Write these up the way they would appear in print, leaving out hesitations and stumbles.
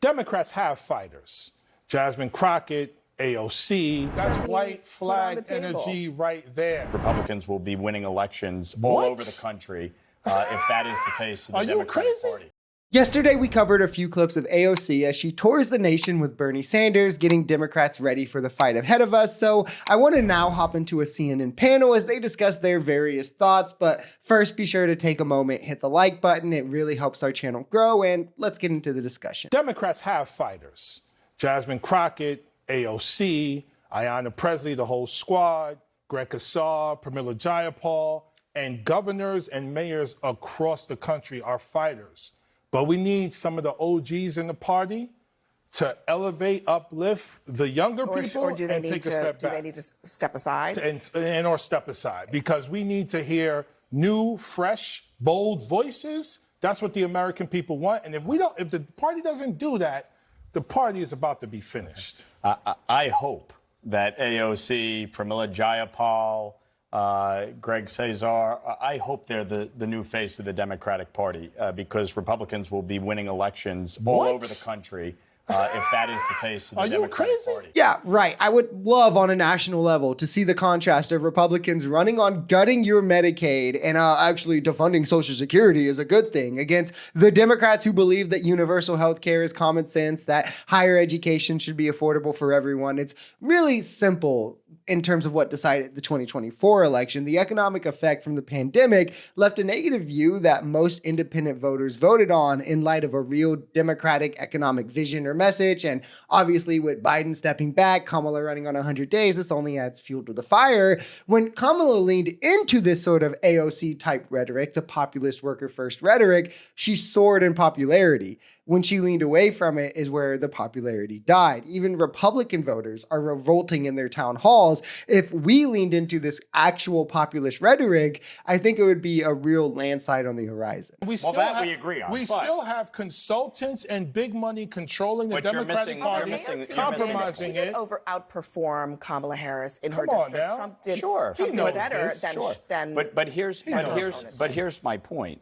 Democrats have fighters. Jasmine Crockett, AOC, that's white flag energy right there. Republicans will be winning elections all over the country if that is the face of the Democratic Party. Yesterday, we covered a few clips of AOC as she tours the nation with Bernie Sanders, getting Democrats ready for the fight ahead of us. So I want to now hop into a CNN panel as they discuss their various thoughts. But first, be sure to take a moment, hit the like button. It really helps our channel grow. And let's get into the discussion. Democrats have fighters. Jasmine Crockett, AOC, Ayanna Pressley, the whole squad, Greg Casar, Pramila Jayapal, and governors and mayors across the country are fighters. But we need some of the OGs in the party to elevate, uplift the younger people or do they and need take to, a step back. Do they need to step aside? Or step aside, because we need to hear new, fresh, bold voices. That's what the American people want. And if the party doesn't do that, the party is about to be finished. I hope that AOC, Pramila Jayapal, Greg Casar, I hope they're the new face of the Democratic Party because Republicans will be winning elections all over the country if that is the face of the Democratic Party. Yeah, right. I would love on a national level to see the contrast of Republicans running on gutting your Medicaid and actually defunding Social Security is a good thing against the Democrats who believe that universal health care is common sense, that higher education should be affordable for everyone. It's really simple in terms of what decided the 2024 election. The economic effect from the pandemic left a negative view that most independent voters voted on in light of a real democratic economic vision or message. And obviously with Biden stepping back, Kamala running on 100 days, this only adds fuel to the fire. When Kamala leaned into this sort of AOC type rhetoric, the populist worker first rhetoric, she soared in popularity. When she leaned away from it is where the popularity died. Even Republican voters are revolting in their town halls. If we leaned into this actual populist rhetoric, I think it would be a real landslide on the horizon. We agree on. We still have consultants and big money controlling the Democratic Party, compromising it. Outperform Kamala Harris in her district. Trump did better than. But here's my point.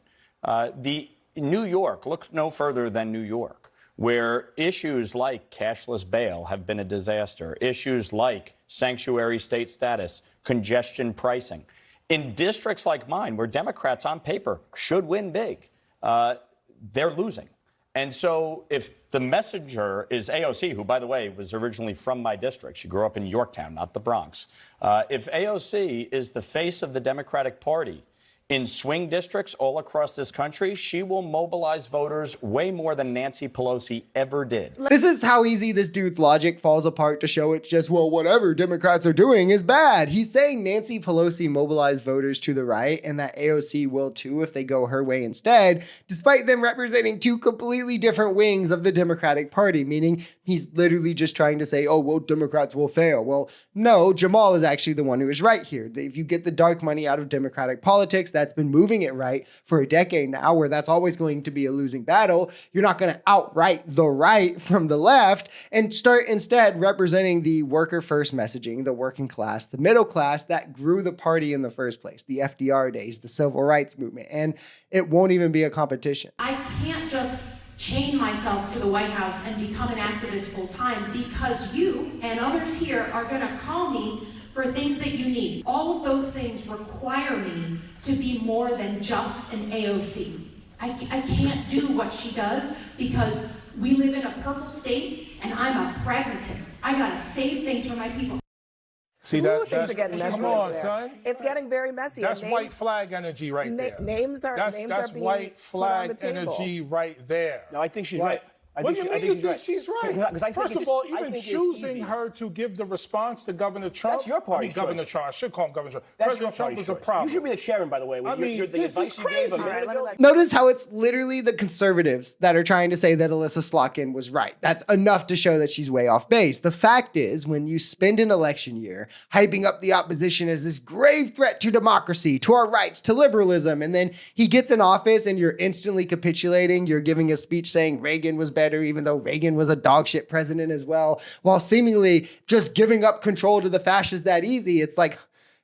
New York, look no further than New York, where issues like cashless bail have been a disaster, issues like sanctuary state status, congestion pricing. In districts like mine, where Democrats on paper should win big, they're losing. And so if the messenger is AOC, who, by the way, was originally from my district, she grew up in Yorktown, not the Bronx. If AOC is the face of the Democratic Party, in swing districts all across this country, she will mobilize voters way more than Nancy Pelosi ever did. This is how easy this dude's logic falls apart to show it's just, well, whatever Democrats are doing is bad. He's saying Nancy Pelosi mobilized voters to the right and that AOC will too if they go her way instead, despite them representing two completely different wings of the Democratic Party, meaning he's literally just trying to say, oh, well, Democrats will fail. Well, no, Jamaal is actually the one who is right here. If you get the dark money out of Democratic politics, that's been moving it right for a decade now, where that's always going to be a losing battle. You're not going to outright the right from the left and start instead representing the worker first messaging, the working class, the middle class that grew the party in the first place, the FDR days, the civil rights movement, and it won't even be a competition. I can't just chain myself to the White House and become an activist full time because you and others here are going to call me for things that you need. All of those things require me to be more than just an AOC. I can't do what she does because we live in a purple state and I'm a pragmatist. I gotta save things for my people. See, things are getting messy. Come on, son. It's getting very messy. That's white flag energy right there. Names are being white flag put on the table. energy right there. No, I think she's right. What do you mean you think she's right? First of all, even choosing easy. her to give the response to Governor Trump. That's your party's choice. Governor Trump. I should call him Governor Trump. That's President Trump was a problem. You should be the chairman, by the way. This is crazy. Notice how it's literally the conservatives that are trying to say that Alyssa Slotkin was right. That's enough to show that she's way off base. The fact is, when you spend an election year hyping up the opposition as this grave threat to democracy, to our rights, to liberalism, and then he gets in office and you're instantly capitulating, you're giving a speech saying Reagan was better, even though Reagan was a dog shit president as well, while seemingly just giving up control to the fascists that easy. It's like,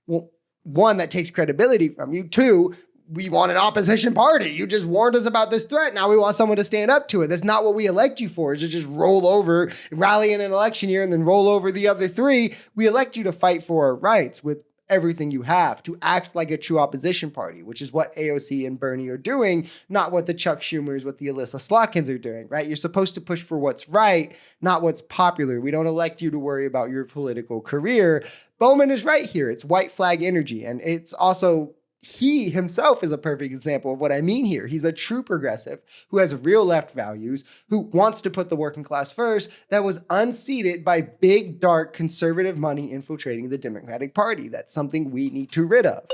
well, one, that takes credibility from you. Two, we want an opposition party. You just warned us about this threat. Now we want someone to stand up to it. That's not what we elect you for, is to just roll over, rally in an election year, and then roll over the other three. We elect you to fight for our rights with everything you have, to act like a true opposition party, which is what AOC and Bernie are doing, not what the Chuck Schumers, what the Alyssa Slotkins are doing, right? You're supposed to push for what's right, not what's popular. We don't elect you to worry about your political career. Bowman is right here. It's white flag energy. And it's also, he himself is a perfect example of what I mean here. He's a true progressive who has real left values, who wants to put the working class first, that was unseated by big, dark, conservative money infiltrating the Democratic Party. That's something we need to rid of.